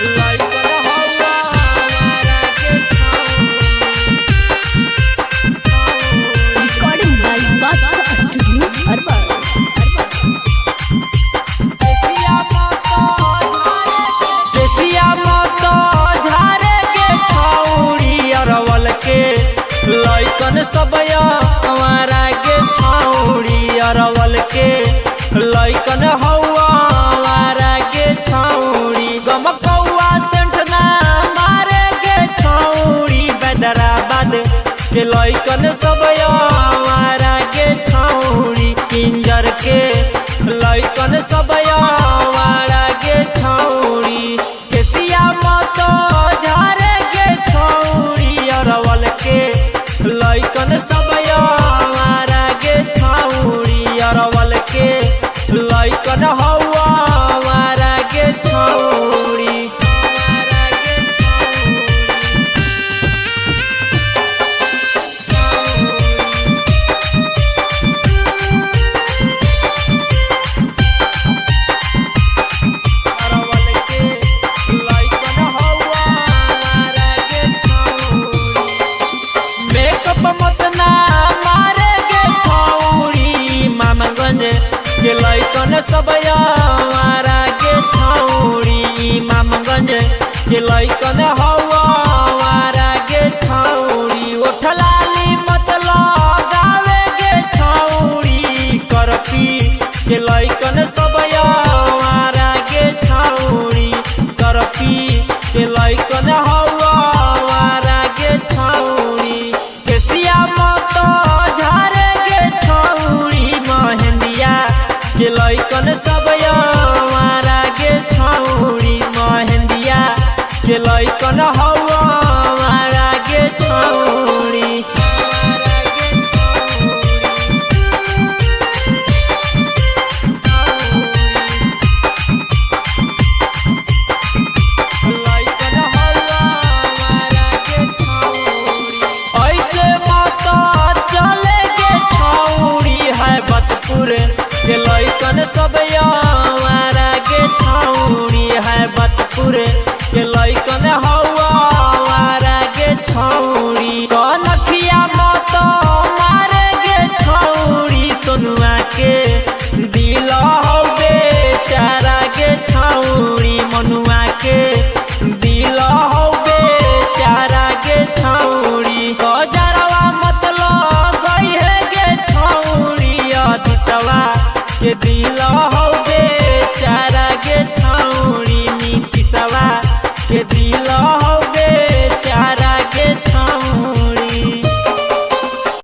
लइकन हवा आवारा के रिकॉर्डिंग बाय बादशाह स्टूडियो अरबा। देसिया मत झारे के छौड़ी अरवल के लइकन सब आवारा के छौड़ी अरवल के लइकन हवा आवारा के छौड़ी गमकौआ सेंठ ना मारे के छौड़ी बैदराबाद के लइकन